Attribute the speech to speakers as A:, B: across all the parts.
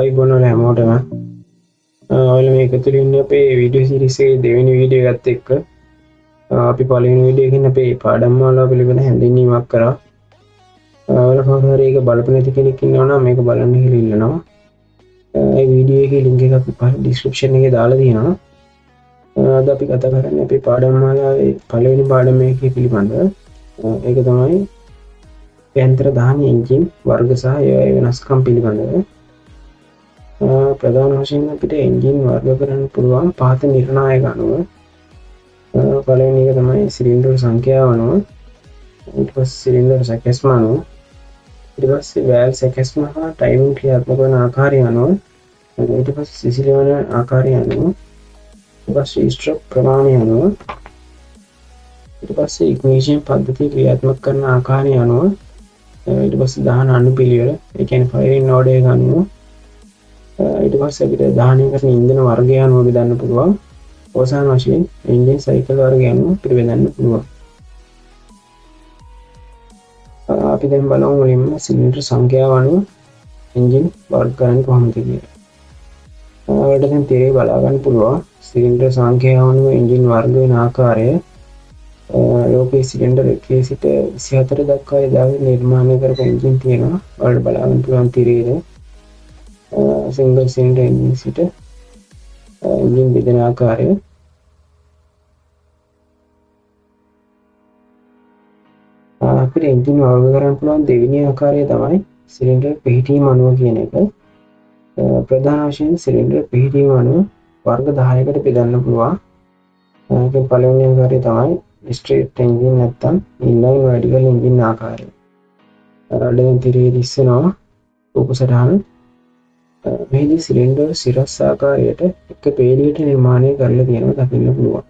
A: අයිබෝන් වල හැමෝටම ඔයාලා මේ එකතු වෙන්නේ අපේ වීඩියෝ සීරීස් එකේ දෙවෙනි වීඩියෝ එකත් එක්ක අපි පළවෙනි වීඩියෝ එකකින් අපේ පාඩම් මාලාව පිළිබඳ හැඳින්වීමක් කරා. ඔයාලා කවුරු හරි ඒක බලපු නැති කෙනෙක් ඉන්නවා නම් මේක බලන්න කියලා ඉල්ලනවා. ඒ වීඩියෝ එකේ link එක අපි description එකේ දාලා තියෙනවා. අද අපි කතා කරන්නේ අපේ පාඩම් මාලාවේ පළවෙනි පාඩම එකේ පිළිබඳව. ඒක තමයි යන්ත්‍ර දහන එන්ජින් වර්ග සහ ඒවායේ වෙනස්කම් පිළිබඳව. ප්‍රධාන වශයෙන් අපිට එන්ජින් වර්ග කරන්න පුළුවන් පහත නිර්ණායක අනුව. පළවෙනි එක තමයි සිලින්ඩර් සංඛ්‍යාව අනුව, ඊට පස්සේ සිලින්ඩර් සැකැස්ම අනුව, ඊට පස්සේ වැල් සැකැස්ම හා ටයිමින් ක්‍රියාත්මක වන ආකාරය අනුව, ඊට පස්සේ සිසිලවන ආකාරය අනුව, ඊට පස්සේ ස්ට්‍රොක් ප්‍රමාණය අනුව, ඊට පස්සේ ඉග්නිෂන් පද්ධතිය ක්‍රියාත්මක කරන ආකාරය අනුව, ඊට පස්සේ දහන අනුපිළිවෙල, ඒ කියන්නේ ෆයරින් ඕඩර් එක අනුව, ඊට පස්සේ අපිට දහනය කරන ඉන්ධන වර්ගය අනුව බෙදන්න පුළුවන්. අවසාන වශයෙන් එන්ජින් සයිකල් වර්ගය අනුව අපිට බෙදන්න පුළුවන්. අපි දැන් බලමු මුලින්ම සිලින්ඩර් සංඛ්‍යාව අනුව එන්ජින් වර්ග කරන්න කොහොමද කියලා. ඔයාලට දැන් තේරෙයි බලා ගන්න පුළුවන් සිලින්ඩර් සංඛ්‍යාව අනුව එන්ජින් වර්ග වෙන ආකාරය. ලෝකයේ සිලින්ඩර් 1 සිට 24 දක්වා යදාගෙන නිර්මාණය කරපු එන්ජින් තියෙනවා. ඔයාලට බලා ගන්න පුළුවන් තේරෙයිද? single cylinder engine සිට engine බෙදෙන ආකාරය. අපිට engine වර්ග කරන්න පුළුවන් දෙවෙනි ආකාරය තමයි සිලින්ඩර් පිහිටීම අණුව කියන එක. ප්‍රධාන වශයෙන් සිලින්ඩර් පිහිටීම අණුව වර්ග 10කට බෙදන්න පුළුවන්. ඒකේ පළවෙනි ආකාරය තමයි straight engine නැත්නම් inline vertical engine ආකාරය. දැන් තිරේ දිස්සනවා උපසටහන. මෙහිදී සිලින්ඩර් සිරස් ආකාරයට එක පේලියට නිර්මාණය කරලා තියෙනවා දකින්න පුළුවන්.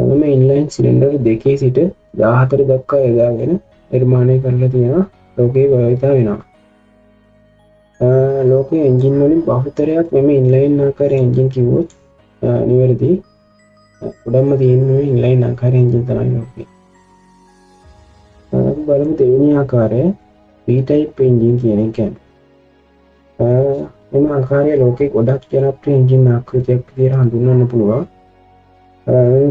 A: මෙම ඉන්ලයින් සිලින්ඩර් 2 සිට 14 දක්වා යොදාගෙන නිර්මාණය කරලා තියෙනවා ලෝකයේ භාවිත වෙනවා. ලෝකයේ එන්ජින් වලින් බහුතරයක් මෙම ඉන්ලයින් ආකාරයේ එන්ජින් කිව්වොත් නිවැරදි. උඩම්ම තියෙන මේ ඉන්ලයින් ආකාරයේ එන්ජින් තමයි ලෝකයේ. අපි බලමු දෙවෙනි ආකාරය B-type එන්ජින් කියන එක. මෙම ආකාරය ලෝකයේ ගොඩක් ජනප්‍රිය එන්ජින් ආකෘතියක් විදිහට හඳුන්වන්න පුළුවන්.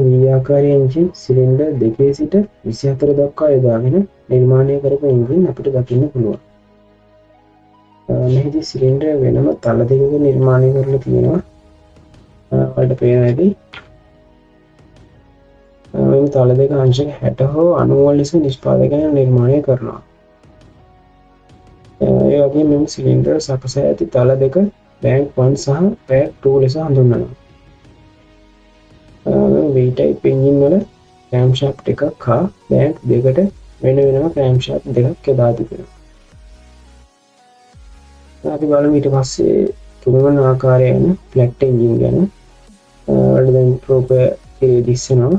A: V ආකාරයේ එන්ජින් සිලින්ඩර් 2 සිට 24 දක්වා යොදාගෙන නිර්මාණය කරපු එන්ජින් අපිට දකින්න පුළුවන්. මෙහිදී සිලින්ඩර් වෙනම තල දෙකක නිර්මාණය කරලා තියෙනවා. ඔයාලට පේන හැටි මේ තල දෙක අංශක 60 හෝ 90 ලෙස නිෂ්පාදකයන් නිර්මාණය කරනවා. ඒ වගේම මෙම සිලින්ඩර් සකසා ඇති තල දෙක බෑග් 1 සහ බෑග් 2 ලෙස හඳුන්වනවා. V-type එන්ජින් වල ක්‍රෑන්ක්ෂාෆ්ට් එකක් හා බෑග් දෙකට වෙන වෙනම ක්‍රෑන්ක්ෂාෆ්ට් දෙකක් යොදා තිබෙනවා. අපි බලමු ඊට පස්සේ තුන්වන ආකාරය යන ෆ්ලැට් එන්ජින් ගැන. වලට දැන් ප්‍රෝපර් ඉරේ දිස්සනවා.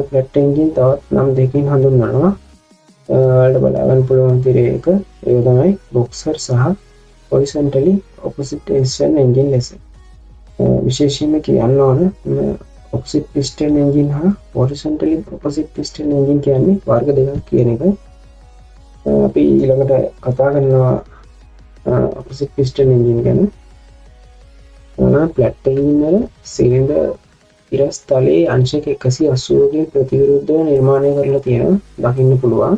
A: ෆ්ලැට් එන්ජින් තවත් නම් දෙකකින් හඳුන්වනවා. ඔයාලට බලා ගන්න පුළුවන් තිරේ එක. ඒක තමයි බොක්සර් සහ horizontally opposite piston engine ලෙස. විශේෂයෙන්ම කියන්න ඕන opposite piston engine හා horizontally opposite piston engine කියන්නේ වර්ග දෙකක් කියන එක. අපි ඊළඟට කතා කරනවා opposite piston engine ගැන. ෆ්ලැට් එන්ජින් වල සිලින්ඩර් ඉරස් තලයේ අංශක 180 කින් ප්‍රතිවිරුද්ධව නිර්මාණය කරලා තියෙනවා දකින්න පුළුවන්.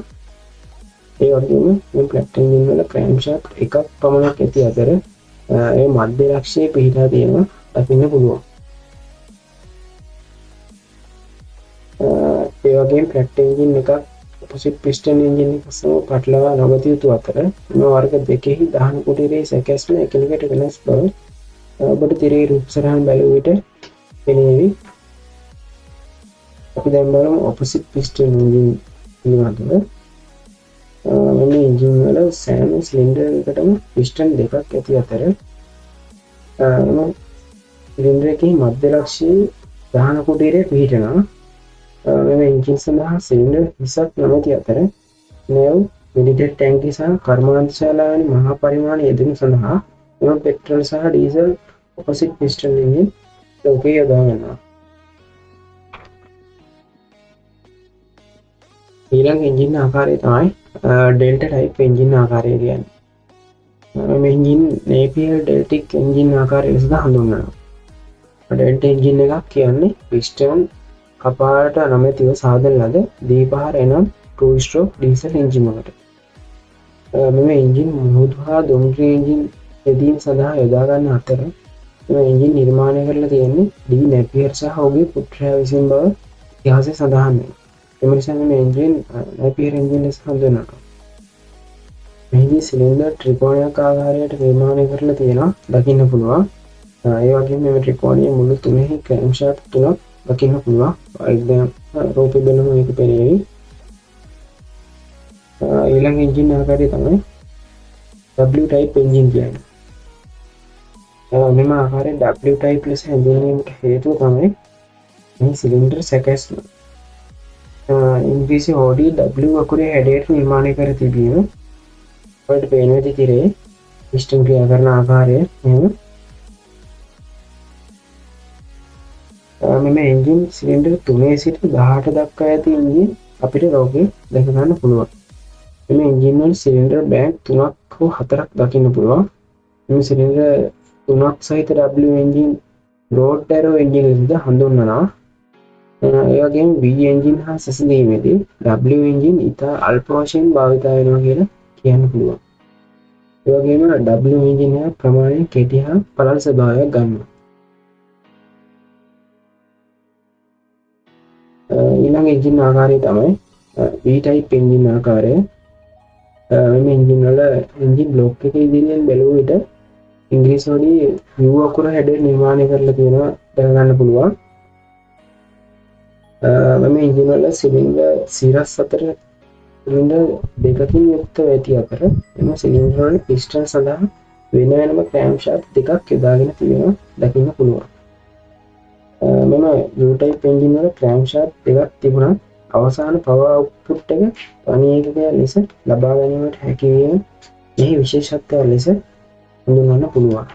A: ඒ වගේම මේ ෆ්ලැට් එන්ජින් වල ක්‍රෑන්ක්ෂාෆ්ට් එකක් පමණක් ඇති අතර ඒ මධ්‍ය ලක්ෂයේ පිහිටා තියෙනවා දකින්න පුළුවන්. ඒ වගේම ෆ්ලැට් එන්ජින් එකක් opposite piston engine එක සම පටලවා නොගත යුතු අතර මේ වර්ග දෙකෙහි දහන කුටීරේ සැකැස්ම එකිනෙකට වෙනස් බව ඔබට තිරේ රූප සටහන් බැලුව විට පෙනේවි. අපි දැන් බලමු opposite piston engine පිළිබඳව. මෙන්න එන්ජින් වල සෑම සිලින්ඩර් එකකටම පිස්ටන් දෙකක් ඇති අතර සිලින්ඩර් එකේ මධ්‍ය ලක්ෂයේ දහන කුටීරය පිහිටනවා. මෙම එන්ජින් සඳහා සිලින්ඩර් 20ක් නැමැති අතර නැව් මිලිටරි ටැංකිය සහ කර්මාන්තශාලා වැනි මහා පරිමාණ යෙදීම සඳහා මෙම පෙට්‍රල් සහ ඩීසල් opposite piston engine ලෝකයේ යොදා ගන්නවා. ඊළඟ එන්ජින් ආකාරය තමයි ඩෙල්ටා ටයිප් එන්ජින් ආකාරය කියන්නේ. මේ එන්ජින් නේපියර් ඩෙල්ටික් එන්ජින් ආකාරය ලෙසද හඳුන්වනවා. ඩෙල්ට එන්ජින් එකක් කියන්නේ පිස්ටන් කපාට නොමැතිව සාදන ලද දීපහර එනම් ටූ ස්ට්‍රෝක් ඩීසල් එන්ජින් වලට. මෙම එන්ජින් මුහුදු හා දුම්රිය එන්ජින් යෙදීම් සඳහා යොදාගන්න අතර මෙම එන්ජින් නිර්මාණය කරලා තියෙන්නේ ඩී නැපියර් සහ ඔහුගේ පුත්‍රයා විසින් බව ඉතිහාසයේ සඳහන් වෙනවා. එම නිසා මෙම එන්ජින් නැපියර් එන්ජින් ලෙස හඳුන්වනවා. මෙහිදී සිලින්ඩර් ත්‍රිකෝණයක් ආකාරයට නිර්මාණය කරලා තියෙනවා දකින්න පුළුවන්. ඒ වගේම මෙම ත්‍රිකෝණයේ මුළු තුනෙහි ක්‍රෑන්ක්ෂාෆ්ට් තුනක් දකින්න පුළුවන්. දැන් රූපේ බලමු මේක පෙරේවි. ඊළඟ එන්ජින් ආකාරය තමයි W type එන්ජින් කියන්නේ. මෙම ආකාරයෙන් W type ලෙස හැඳින්වීමට හේතුව තමයි මේ සිලින්ඩර් සැකැස්ම. ඉංග්‍රීසි OD W අකුරේ හැඩයට නිර්මාණය කර තිබීම. ඔයාලට පේන විදිහට තිරේ පිස්ටන් ක්‍රියා කරන ආකාරය මෙහෙම. මෙම එන්ජින් සිලින්ඩර් 3 සිට 18 දක්වා ඇති එන්ජින් අපිට ලෝකේ දැක ගන්න පුළුවන්. මෙම එන්ජින් වල සිලින්ඩර් බෑග් 3ක් හෝ 4ක් දකින්න පුළුවන්. මෙම සිලින්ඩර් 3ක් සහිත W engine broad arrow engine ලෙසද හඳුන්වනවා. ඒ වගේම V එන්ජින් හා සැසඳීමේදී W එන්ජින් ඉතා අල්ප වශයෙන් භාවිත වෙනවා කියලා කියන්න පුළුවන්. ඒ වගේම W එන්ජින් එක ප්‍රමාණයෙන් කෙටි හා පළල් ස්වභාවයක් ගන්නවා. ඊළඟ එන්ජින් ආකාරය තමයි V type එන්ජින් ආකාරය. මේ එන්ජින් වල එන්ජින් බ්ලොක් එක ඉදිරියෙන් බැලුව විට ඉංග්‍රීසි වලින් U අකුර හැඩ නිර්මාණය කරලා තියෙනවා දැක ගන්න පුළුවන්. මේ එන්ජින් වල සිලින්ඩර් සිරස් අතර සිලින්ඩර් දෙකකින් යුක්ත ඇති අතර එම සිලින්ඩර් වල පිස්ටන් සඳහා වෙන වෙනම ක්‍රෑන්ක්ෂාෆ්ට් දෙකක් යොදාගෙන තියෙනවා දකින්න පුළුවන්. මෙම U type එන්ජින් වල ක්‍රෑන්ක්ෂාෆ්ට් දෙකක් තිබුණා අවසාන පවර් අවුට්පුට් එක පණියේකක ලෙස ලබා ගැනීමට හැකි වීම මෙහි විශේෂත්වය ලෙස හඳුන්වන්න පුළුවන්.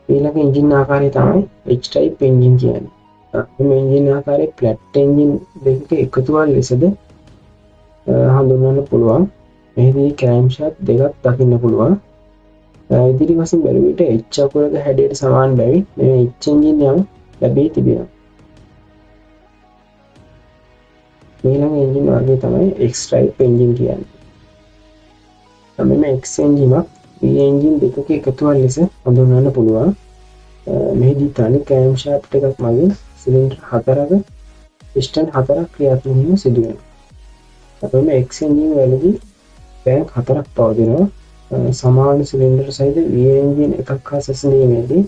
A: ඊළඟ එන්ජින් ආකාරය තමයි H type එන්ජින් කියන්නේ. මේ එන්ජින් ආකාරයේ ෆ්ලැට් එන්ජින් දෙකක එකතුවක් ලෙසද හඳුන්වන්න පුළුවන්. මෙහිදී ක්‍රෑන්ක්ෂාෆ්ට් දෙකක් දකින්න පුළුවන්. ඉදිරි වශයෙන් බැලුව විට H අකුරක හැඩයට සමාන බැවින් මේ H එන්ජින් යම් ලැබී තිබෙනවා. ඊළඟ එන්ජින් වර්ගය තමයි X type එන්ජින් කියන්නේ. මෙම X එන්ජිනක් V එන්ජින් දෙකක එකතුවක් ලෙස හඳුන්වන්න පුළුවන්. මෙහිදී තනි ක්‍රෑන්ක්ෂාෆ්ට් එකක් මගින් සිලින්ඩර් 4ක පිස්ටන් 4ක් ක්‍රියාත්මක වීම සිදු වෙනවා. අපේ X එන්ජින් වලදී බෑග් 4ක් පවතිනවා. සමාන සිලින්ඩර් සහිත V එන්ජින් එකක් හා සැසඳීමේදී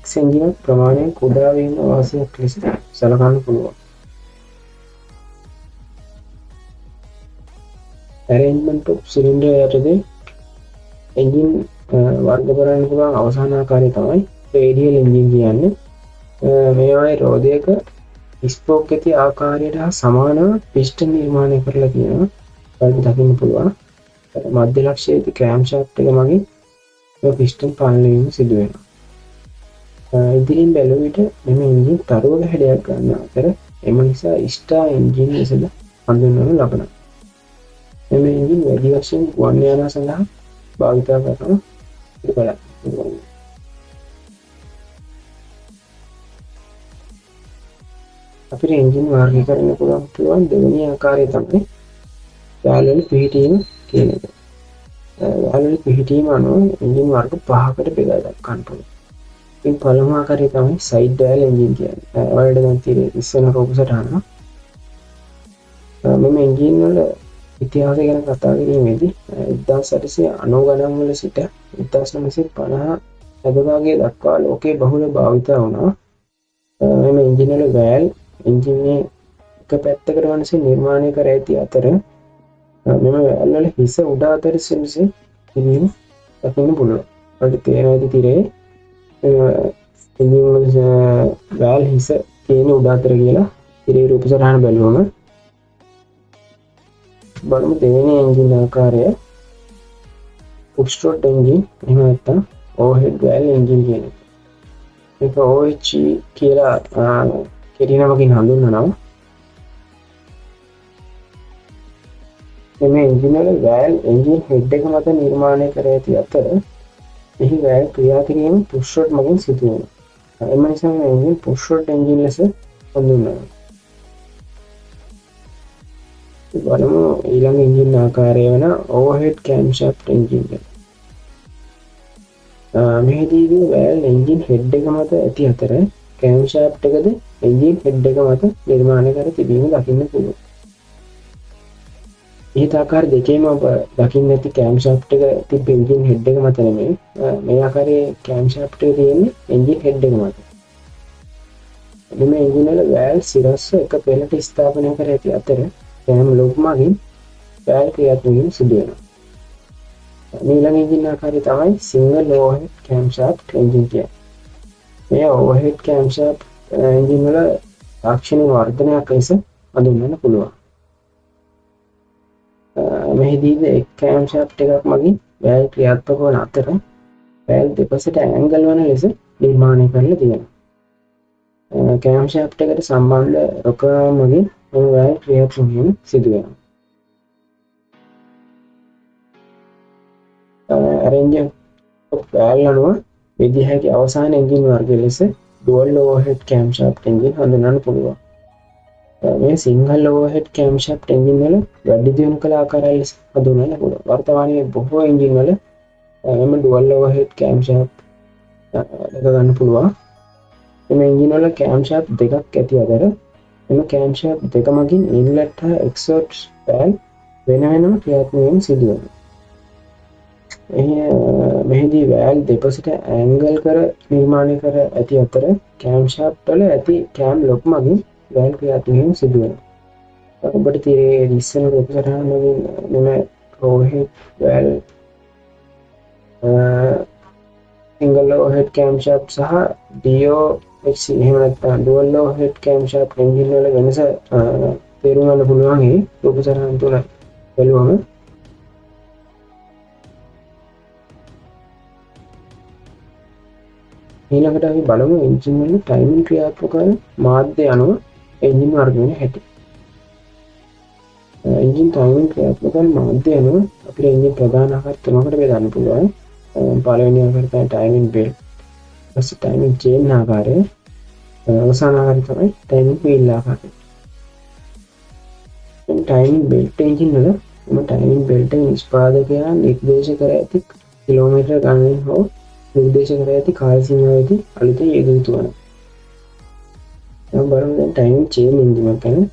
A: X එන්ජින් ප්‍රමාණයෙන් කුඩා වීම වාසියක් ලෙස සලකන්න පුළුවන්. arrangement of cylinder යටතේ එන්ජින් වර්ග කරන්න පුළුවන් අවසාන ආකාරය තමයි රේඩියල් එන්ජින් කියන්නේ. මේවායේ රෝදයක ස්පෝක් ඇති ආකාරයට හා සමානව පිස්ටන් නිර්මාණය කරලා තියෙනවා. ඔයාලට දකින්න පුළුවන්. මධ්‍ය ලක්ෂයේදී ක්‍රෑන්ක්ෂාෆ්ට් එක මගින් මේ පිස්ටන් පාලනය වීම සිදු වෙනවා. ඉදිරියෙන් බැලුව විට මෙම එන්ජින් තරුවල හැඩයක් ගන්න අතර එම නිසා ස්ටාර් එන්ජින් ලෙසද හඳුන්වනු ලබනවා. මෙම එන්ජින් වැඩි වශයෙන් ගුවන් යානා සඳහා භාවිත කරනවා. ඒක බලන්න. අපිට එන්ජින් වර්ගීකරණය පුළුවන් දෙවෙනි ආකාරය තමයි යාළුවල පිහිටීම කියන එක. යාළුවල පිහිටීම අනුව එන්ජින් වර්ග 5කට බෙදා දක්වන්න පුළුවන්. ඉතින් පළමු ආකාරය තමයි සයිඩ් ඩයල් එන්ජින් කියන්නේ. ඔයාලට දැන් තියෙන ඉස්සෙන රූප සටහන. මෙම එන්ජින් වල ඉතිහාසය ගැන කතා කිරීමේදී 1890 ගණන් වල සිට 1950 අගභාගයේ දක්වා ලෝකේ බහුල භාවිත වුණා. මෙම එන්ජින් වල වැල් එන්ජින් එක පැත්තකට වනසේ නිර්මාණය කර ඇති අතර මෙම වැල් වල හිස උඩ අතර සිදුසේ තිබීම දකින්න පුළුවන්. ඔයාලට තේරෙන විදිහට තිරේ එන්ජින් වල වැල් හිස තියෙන උඩ අතර කියලා තිරේ රූප සටහන බැලුවම බලමු දෙවෙනි එන්ජින් ආකාරය පුෂ් රොඩ් එන්ජින් එහෙම නැත්නම් ඕවර්හෙඩ් වැල් එන්ජින් කියන එක. මේක OH කියලා කෙටි නමකින් හඳුන්වනවා. මේ එන්ජින් වල වැල් එන්ජින් හෙඩ් එක මත නිර්මාණය කර ඇති අතර එහි වැල් ක්‍රියා කිරීම පුෂ් රොඩ් මගින් සිදු වෙනවා. එම නිසා මේ එන්ජින් පුෂ් රොඩ් එන්ජින් ලෙස හඳුන්වනවා. බලමු ඊළඟ එන්ජින් ආකාරය වන ඕවර්හෙඩ් කෑම්ෂැෆ්ට් එන්ජින් එක. මෙහිදී වැල් එන්ජින් හෙඩ් එක මත ඇති අතර කෑම්ෂැෆ්ට් එකද එන්ජින් හෙඩ් එක මත නිර්මාණය කර තිබීම දකින්න පුළුවන්. මේ ආකාර දෙකේම ඔබ දකින්න ඇති කෑම්ෂැෆ්ට් එක තිබෙන එන්ජින් හෙඩ් එක මත නෙමෙයි. මේ ආකාරයේ කෑම්ෂැෆ්ට් එක තියෙන්නේ එන්ජින් හෙඩ් එක මත. මේ එන්ජින් වල වැල් සිරස්ව එක පෙළට ස්ථාපනය කර ඇති අතර කෑම් ලොබ් මගින් වැල් ක්‍රියාත්මක වීම සිදු වෙනවා. ඊළඟ එන්ජින් ආකාරය තමයි සිංගල් ඕවර්හෙඩ් කෑම්ෂැෆ්ට් එන්ජින් කියන්නේ. මේ ඕවර්හෙඩ් කෑම්ෂැෆ්ට් එන්ජින් වල තාක්ෂණික වර්ධනයක් ලෙස හඳුන්වන්න පුළුවන්. මෙහිදී එක් කෑම්ෂැෆ්ට් එකක් මගින් වැල් ක්‍රියාත්මක වන අතර වැල් දෙපසට ඇන්ගල් වන ලෙස නිර්මාණය කරලා තියෙනවා. කෑම්ෂැෆ්ට් එකට සම්බන්ධ රොකරාම් මගින් මේ වැල් ක්‍රියාත්මක වීම සිදු වෙනවා. arrangement of valve අනුව විදිහ හැකි අවසාන එන්ජින් වර්ගය ලෙස dual overhead camshaft එන්ජින් හඳුන්වන්න පුළුවන්. මේ සිංගල් overhead camshaft එන්ජින් වල වැඩි දියුණු කළ ආකාරය ලෙස හඳුන්වන්න පුළුවන්. වර්තමානයේ බොහෝ එන්ජින් වල එම dual overhead camshaft දෙක ගන්න පුළුවන්. මේ එන්ජින් වල camshaft දෙකක් ඇති අතර එම camshaft දෙක මගින් inlet හා exhaust valve වෙන වෙනම ක්‍රියාත්මක වීම සිදු වෙනවා. මෙහිදී වැල් දෙපසට ඇන්ගල් කර නිර්මාණය කර ඇති අතර කෑම්ෂැෆ්ට් වල ඇති කෑම් ලොක් මගින් වැල් ක්‍රියාත්මක වීම සිදු වෙනවා. ඔබට තීරයේ ඉස්සෙල් රූපසටහන මගින් මෙම ඕවර්හෙඩ් වැල් සිංගල් ඕවර්හෙඩ් කෑම්ෂැෆ්ට් සහ DOHC එහෙම නැත්නම් ඩුවල් ඕවර්හෙඩ් කෑම්ෂැෆ්ට් එන්ජින් වල වෙනස තේරුම් ගන්න පුළුවන්. මේ රූපසටහන තුල බලුවම ඊළඟට අපි බලමු එන්ජින් වල ටයිමින් ක්‍රියාත්මක වන මාධ්‍ය අනුව එන්ජින් වර්ග වෙන හැටි. එන්ජින් ටයිමින් ක්‍රියාත්මක වන මාධ්‍ය අනුව අපිට එන්ජින් ප්‍රධාන ආකාර තුනකට බෙදන්න පුළුවන්. පළවෙනි ආකාරය තමයි ටයිමින් බෙල්ට්. ඊට ටයිමින් චේන් ආකාරය. අවසාන ආකාරය තමයි ටයිමින් වීල් ආකාරය. ටයිමින් බෙල්ට් එන්ජින් වල ටයිමින් බෙල්ට් එක නිෂ්පාදකයා නිර්දේශ කර ඇති කිලෝමීටර ගණනින් හෝ निर्देश कर रहे थे काल सीमा थी अलित ये दूत वाला अब बरम देन टाइमिंग चेन इंजन में कहना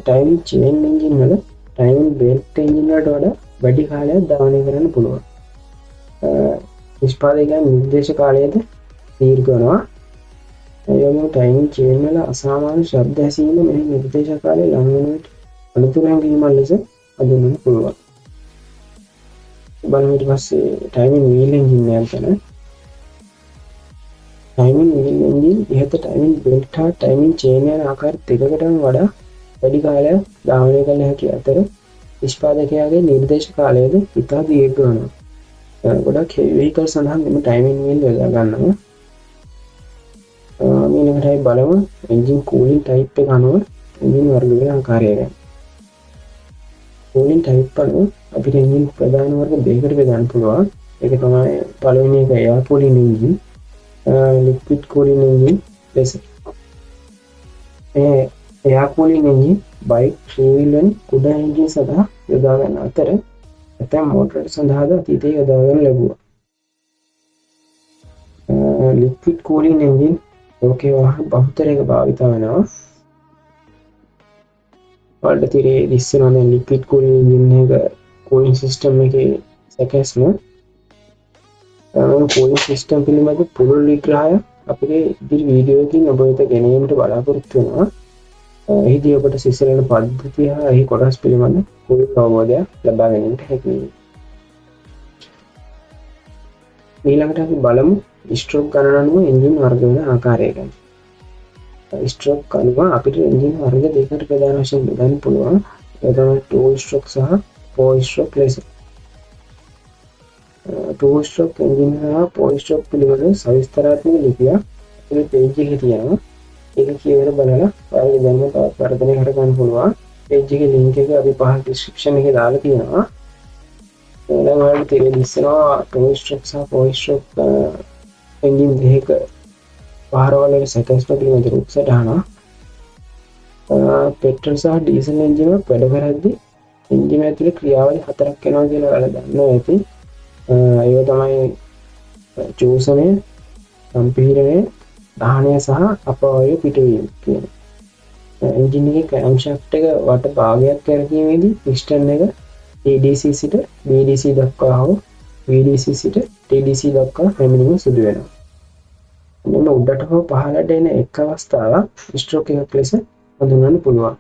A: टाइमिंग चेन इंजन वाला टाइमिंग बेल्ट इंजन वाला बड़ी काले दावने करने पुलवा निष्पादक निर्देश काले थे तीर करवा यो टाइमिंग चेन वाला असामान्य शब्द ऐसी में मैं निर्देश काले लंघनट अनुतुरंग की मान से अधून पुलवा බලමු ඊට පස්සේ ටයිමින් වීල් එන්ජින් එක ගැන. ටයිමින් වීල් එන්ජින් ඉහත ටයිමින් බෙල්ට් හා ටයිමින් චේන් යන ආකාර දෙකකටම වඩා වැඩි කාලයක් ධාවනය කළ හැකි අතර නිෂ්පාදකයාගේ නිර්දේශ කාලයද ඉතා දීර්ඝ වෙනවා. ගොඩක් heavy vehicle සඳහා මෙම ටයිමින් වීල් යොදා ගන්නවා. ඊළඟට අපි බලමු එන්ජින් කූලින් ටයිප් එක අනුව එන්ජින් වර්ග වෙන ආකාරය ගැන. කූලින් ටයිප් අනුව අපිට එන්ජින් ප්‍රධාන වර්ග දෙකකට බෙදන්න පුළුවන්. ඒක තමයි පළවෙනි එක air cooling engine, liquid cooling engine ලෙස. Air cooling engine bike, three wheel වැනි කුඩා එන්ජින් සඳහා යොදා ගන්න අතර ඇතැම් මෝටර සඳහාද අතීතයේ යොදා ගන්න ලැබුවා. ලික්විඩ් කූලින් එන්ජින් ලෝකයේ වාහන බහුතරයක භාවිත වෙනවා. වලට තිරේ ඉස්සෙනවා දැන් ලික්විඩ් කූලින් එන්ජින් එක කූලින් සිස්ටම් එකේ සැකැස්ම කූලින් සිස්ටම් පිළිබඳ පුළුල් විග්‍රහය අපේ ඉදිරි වීඩියෝ එකකින් ඔබ වෙත ගෙනීමට බලාපොරොත්තු වෙනවා. එහිදී ඔබට සිසිලන පද්ධතිය හා එහි කොටස් පිළිබඳ පුළුල් අවබෝධයක් ලබා ගැනීමට හැකි වෙනවා. ඊළඟට අපි බලමු ස්ට්‍රෝක් ගණන අනුව එන්ජින් වර්ග වෙන ආකාරය ගැන. ස්ට්‍රෝක් අනුව අපිට එන්ජින් වර්ග දෙකකට ප්‍රධාන වශයෙන් බෙදන්න පුළුවන්. ඒ තමයි 2 ස්ට්‍රෝක් සහ 4 ස්ට්‍රෝක් ලෙස. 2 ස්ට්‍රෝක් එන්ජින් සහ 4 ස්ට්‍රෝක් පිළිබඳ සවිස්තරාත්මක ලිපියක් අපේ පේජ් එකේ තියෙනවා. ඒක කියවලා බලලා ඔයාලගේ දැනුම තවත් වර්ධනය කර ගන්න පුළුවන්. page එකේ link එක අපි පහල description එකේ දාලා තියෙනවා. දැන් ඔයාලට තේරෙයි ඉස්සෙනවා two stroke සහ four stroke engine දෙක පහරවල seconds පිළිබඳ රූප සටහන. petrol සහ diesel engine එක වැඩ කරද්දී engine ඇතුලේ ක්‍රියාවලි හතරක් වෙනවා කියලා ඔයාලා දන්නවා ඇති. ඒව තමයි චෝසනය, සම්පීඩනය, දහනය සහ අපවායු පිටවීම කියන. එන්ජින් එකේ ක්‍රෑන්ක්ෂාෆ්ට් එක වට භාගයක් කරකීමේදී පිස්ටන් එක ADC සිට BDC දක්වා හෝ VDC සිට TDC දක්වා පැමිණීම සිදු වෙනවා. මෙන්න උඩට හෝ පහළට එන එක් අවස්ථාවක් ස්ට්‍රෝක් එකක් ලෙස හඳුන්වන්න පුළුවන්.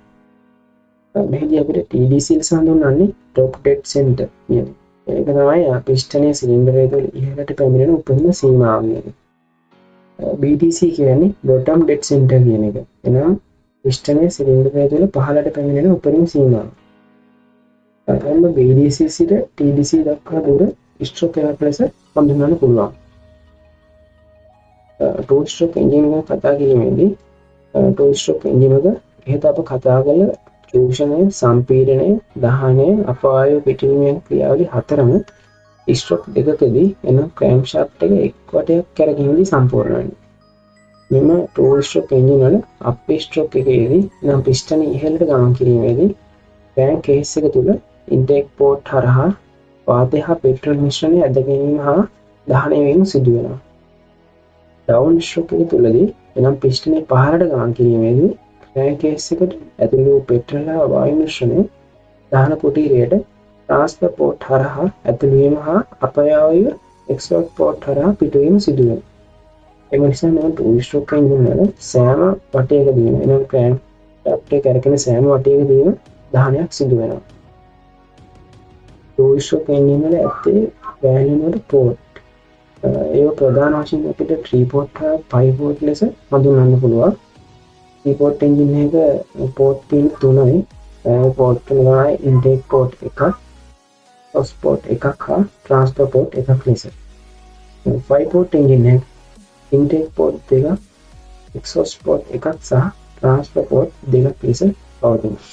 A: මෙහිදී අපිට TDC ලෙස හඳුන්වන්නේ top dead center කියන්නේ. ඒක තමයි පිස්ටනයේ සිලින්ඩරය තුළ ඉහළට පැමිණෙන උපරිම සීමාව කියන්නේ. BDC කියන්නේ bottom dead center කියන එක. එනම් පිස්ටනයේ සිලින්ඩරය තුළ පහළට පැමිණෙන උපරිම සීමාව. එතන BDC සිට TDC දක්වා දුර ස්ට්‍රෝක් එකක් ලෙස හඳුන්වන්න පුළුවන්. two stroke engine එක කතා කිරීමේදී two stroke engine එක ඉහත අප කතා කළ චූෂණය, සම්පීඩනය, දහනය, අපවායු පිටවීම ක්‍රියාවලිය හතරම ස්ට්‍රෝක් දෙකකදී එනම් ක්‍රෑන්ක්ෂාෆ්ට් එක එක් වටයක් කරකැවීමේදී සම්පූර්ණ වෙනවා. මෙම two stroke engine වල අප් ස්ට්‍රෝක් එකේදී නම් පිස්ටන ඉහළට ගමන් කිරීමේදී ක්‍රෑන්ක් කේස් එක තුල ඉන්ටේක් පෝට් හරහා වාතය හා පෙට්‍රල් මිශ්‍රණය ඇද ගැනීම හා දහනය වීම සිදු වෙනවා. ඩවුන් ස්ට්‍රෝක් එක තුලදී එනම් පිස්ටනේ පහළට ගමන් කිරීමේදී ක්‍රෑන්ක් කේස් එකට ඇතුළු වූ පෙට්‍රල් හා වායු මිශ්‍රණය දහන කුටීරයට ට්‍රාන්ස්ෆර් පෝට් හරහා ඇතුළු වීම හා අපයාවය එක්ස්හෝස්ට් පෝට් හරහා පිටවීම සිදු වෙනවා. එම නිසා මෙම two stroke engine වල සෑම වටයකදීම එනම් ක්‍රෑන්ක් ෂාෆ්ට් එක කරකැවෙන සෑම වටයකදීම දහනයක් සිදු වෙනවා. two stroke engine වල ඇත්තේ වැලිනොට පෝට්. ඒක ප්‍රධාන වශයෙන් අපිට 3 port හා 5 port ලෙස හඳුන්වන්න පුළුවන්. 3 port engine එක port pin 3යි. port තුන තමයි intake port එකක්, exhaust port එකක් හා transfer port එකක් ලෙස. 5 port engine එක intake port දෙකක්, exhaust port එකක් සහ transfer port දෙකක් ලෙස පවතිනවා.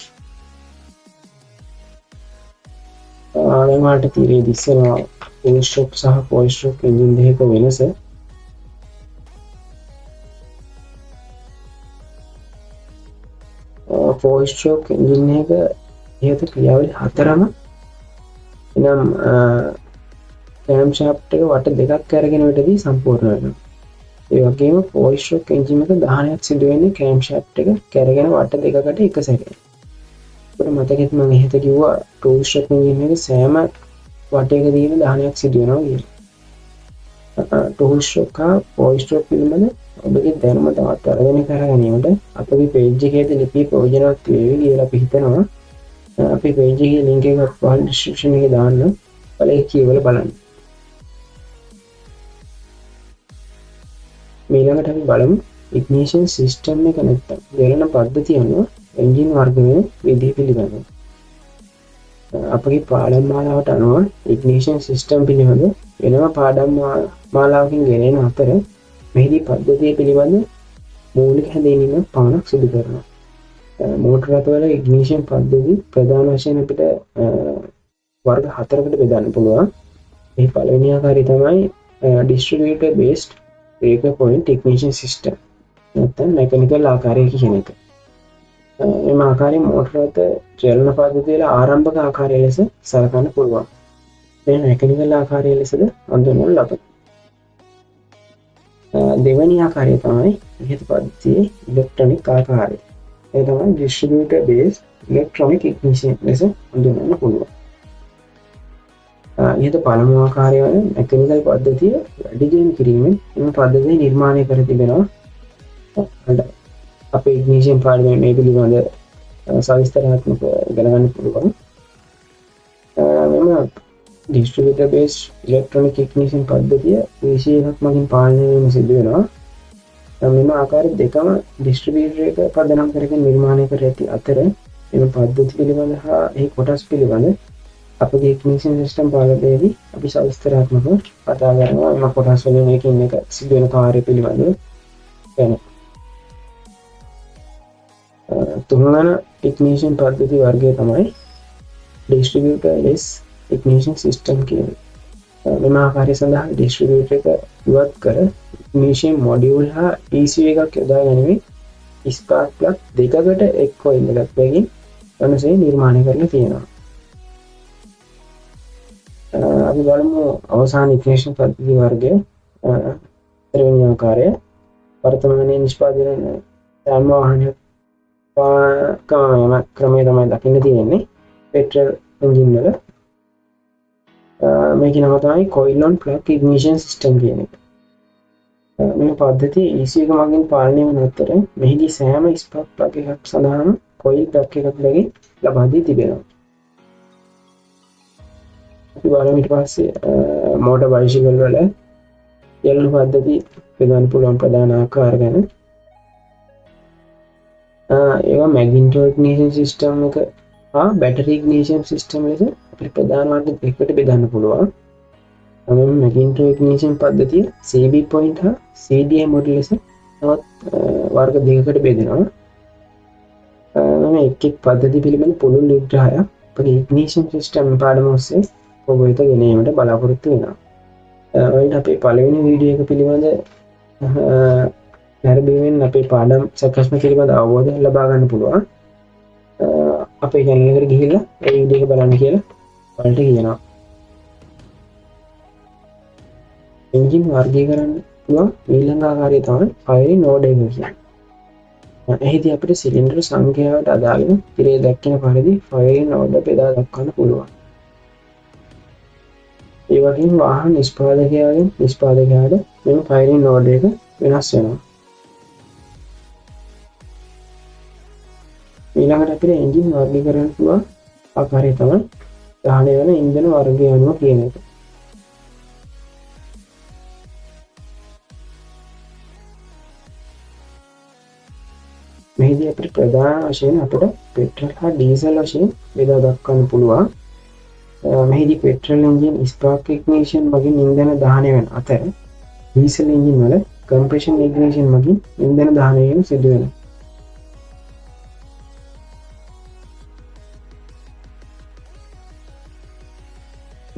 A: දැන් වලට තීරේ දිස්සනවා two stroke සහ four stroke engine දෙක වෙනස. four stroke engine එක ඉහත ක්‍රියාවලිය හතරම එනම් ක්‍රෑන්ක්ෂාෆ්ට් එක වට දෙකක් අරගෙන විතරදී සම්පූර්ණ වෙනවා. ඒ වගේම four stroke engine එක දහනයක් සිදු වෙන්නේ ක්‍රෑන්ක්ෂාෆ්ට් එක කරගෙන වට දෙකකට එක සැරේ. අපිට මතකෙත් මම ඉහත කිව්වා two stroke engine එක සෑම වටයකදීම දහනයක් සිදු වෙනවා කියලා. two stroke හා four stroke පිළිබඳ ඔබගේ දැනුම තවත් වර්ධනය කර ගැනීමට අපගේ page එකේදී ලිපි ප්‍රයෝජනවත් වේවි කියලා අපි හිතනවා. අපේ page එකේ link එක පහළ description එකේ දාන්න. ඔයාලා කියවල බලන්න. ඊළඟට අපි බලමු ignition system එක නැත්තම් වෙලන පද්ධතිය අනුව engine වර්ගයේ විදිහ පිළිබඳව. අපගේ පාඩම් මාලාවට අනුව ignition system පිළිබඳ වෙනම පාඩම් මාලාවකින් ගෙනෙන අතර මෙහිදී පද්ධතිය පිළිබඳ මූලික හැඳින්වීමක් පමණක් සිදු කරනවා. මෝටර රථවල ignition පද්ධති ප්‍රධාන වශයෙන් අපිට වර්ග හතරකට බෙදන්න පුළුවන්. මේ පළවෙනි ආකාරය තමයි distributor based breaker point ignition system. නැත්නම් mechanical ආකාරය කියන එක. එම ආකාරයේ මෝටර රථ චලන පද්ධතියේ ආරම්භක ආකාරය ලෙස සලකන්න පුළුවන්. මේ mechanical ආකාරය ලෙසද හඳුන්වනු ලබනවා. දෙවැනි ආකාරය තමයි ඉහත පද්ධතියේ ඉලෙක්ට්‍රොනික ආකාරය. ඒ තමයි distributor based electronic ignition ලෙස හඳුන්වන්න පුළුවන්. ඉහත පළමු ආකාරය වන mechanical පද්ධතිය වැඩි දියුණු කිරීමෙන් එම පද්ධතිය නිර්මාණය කර තිබෙනවා. අපේ ignition පාඩමේ මේ පිළිබඳ සවිස්තරාත්මක ඉගෙන ගන්න පුළුවන්. මෙම distributor based electronic ignition පද්ධතිය විශේෂයක් මගින් පාලනය වීම සිදු වෙනවා. මෙම ආකාර දෙකම distributor එක පදනම් කරගෙන නිර්මාණය කර ඇති අතර මෙම පද්ධති පිළිබඳ හා එහි කොටස් පිළිබඳ අපගේ ignition system පාලනයේදී අපි සවිස්තරාත්මකව කතා කරනවා. එම කොටස් වලින් එකින් එක සිදු වෙන කාර්ය පිළිබඳව ගැන. තුන්වන ඉග්නිෂන් පද්ධති වර්ගය තමයි ඩිස්ට්‍රිබියුටර්ලෙස් ඉග්නිෂන් සිස්ටම් කියන. මෙම ආකාරය සඳහා ඩිස්ට්‍රිබියුටර් එක ඉවත් කර ඉග්නිෂන් මොඩියුල් හා ECU එකක් යොදා ගැනීමෙන් ස්පාර්ක් ප්ලග් දෙකකට එක් කොයිල් එකක් බැගින් අනුසේ නිර්මාණය කරලා තියෙනවා. අපි බලමු අවසාන ඉග්නිෂන් පද්ධති වර්ගය. ත්‍රිවෙනි ආකාරය වර්තමානයේ නිෂ්පාදනය යාන වාහනයක් ක්‍රමය තමයි දකින්න තියෙන්නේ. පෙට්‍රල් එන්ජින් වල මේක නම තමයි coil on plug ignition system කියන එක. මේ පද්ධතිය ECU එක මගින් පාලනය වන අතර මෙහිදී සෑම ස්පාර්ක් ප්ලග් එකක් සඳහාම coil plug එකක් බැගින් ලබා දී තිබෙනවා. අපි බලමු ඊට පස්සේ මෝටර් බයිසිකල් වල යෙලුණු පද්ධති ප්‍රදාන පුළුවන් ප්‍රධාන ආකාර ගැන. ඒවා මැග්නිටෝ ඉග්නිෂන් සිස්ටම් එක හා බැටරි ඉග්නිෂන් සිස්ටම් ලෙස අපිට ප්‍රධාන වර්ග දෙකකට බෙදන්න පුළුවන්. මෙම මැග්නිටෝ ඉග්නිෂන් පද්ධතිය CB පොයින්ට් හා CDI මොඩල් ලෙස තවත් වර්ග දෙකකට බෙදෙනවා. මම එක් පද්ධති පිළිබඳ පුළුල් විග්‍රහයක් අපගේ ඉග්නිෂන් සිස්ටම් පාඩම ඔස්සේ ඔබ වෙත ගෙනීමට බලාපොරොත්තු වෙනවා. ඔයාලට අපේ පළවෙනි වීඩියෝ එක පිළිබඳ නැරඹීමෙන් අපේ පාඩම් සැකස්ම පිළිබඳ අවබෝධයක් ලබා ගන්න පුළුවන්. අපේ channel එකට ගිහිල්ලා ඒ වීඩියෝ එක බලන්න කියලා ඔයාලට කියනවා. එන්ජින් වර්ගීකරන්න පුළුවන් ඊළඟ ආකාරය තමයි ෆයරින් ඕඩර් එක කියන්නේ. එහිදී අපිට සිලින්ඩර් සංඛ්‍යාවට අදාළව ඉරේ දක්වන පරිදි ෆයරින් ඕඩර් බෙදා දක්වන්න පුළුවන්. ඒ වගේම වාහන නිෂ්පාදකයාට මෙම ෆයරින් ඕඩර් එක වෙනස් වෙනවා. ඊළඟට අපිට එන්ජින් වර්ගීකරන්න පුළුවන් ආකාරය තමයි දහනය වෙන ඉන්ධන වර්ගය අනුව කියන එක. මෙහිදී අපිට ප්‍රධාන වශයෙන් අපිට පෙට්‍රල් හා ඩීසල් වශයෙන් බෙදා දක්වන්න පුළුවන්. මෙහිදී පෙට්‍රල් එන්ජින් ස්පාර්ක් ඉග්නිෂන් මගින් ඉන්ධන දහනය වෙන අතර ඩීසල් එන්ජින් වල කම්ප්‍රෙෂන් ඉග්නිෂන් මගින් ඉන්ධන දහනය වීම සිදු වෙනවා.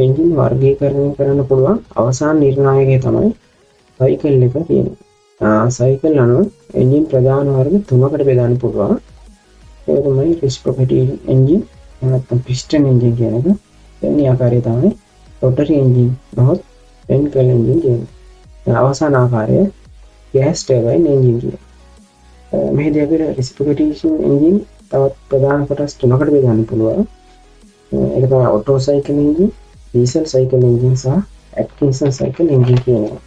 A: එන්ජින් වර්ගීකරණය කරන්න පුළුවන් අවසාන නිර්ණායකය තමයි සයිකල් එක කියන්නේ. සයිකල් අනුව එන්ජින් ප්‍රධාන වර්ග තුනකට බෙදන්න පුළුවන්. ඒක තමයි reciprocating එන්ජින් නැත්නම් piston එන්ජින් කියන එක. දෙවෙනි ආකාරය තමයි rotary එන්ජින් නොහොත් Wankel එන්ජින් කියන එක. අවසාන ආකාරය gas turbine එන්ජින් කියන එක. මෙහිදී අපිට reciprocating එන්ජින් තවත් ප්‍රධාන කොටස් තුනකට බෙදන්න පුළුවන්. ඒක තමයි auto cycle engine, diesel cycle engine සහ Atkinson cycle engine කියනවා.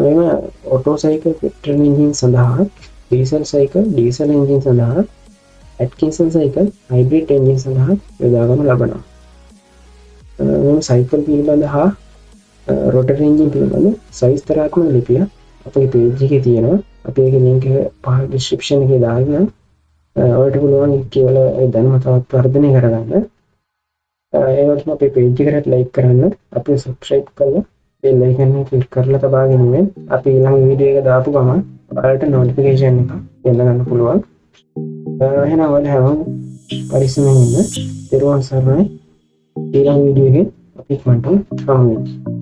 A: මෙම auto cycle petrol engine සඳහා diesel cycle diesel engine සඳහා Atkinson cycle hybrid engine සඳහා යොදා ගන්න ලබනවා. මෙම cycle පිළිබඳ හා rotary engine පිළිබඳ සවිස්තරාත්මක ලිපිය අපේ page එකේ තියෙනවා. අපි ඒකේ link එක පහ description එකේ දාන්න. ඔයාලට පුළුවන් කියලා ඒ දැනුම තවත් වර්ධනය කරගන්න. ඒ වගේම අපේ page එකට like කරන්න, අපිව subscribe කරලා bell icon එක click කරලා තබා ගැනීමෙන් අපි ඊළඟ වීඩියෝ එක දාපු ගමන් ඔයාලට notification එක එන්න ගන්න පුළුවන්. එහෙනම් ඔයාලා හැමෝම පරිස්සමෙන් ඉන්න. ඊළඟ වීඩියෝ එකේ අපි ඉක්මනට හමු වෙමු.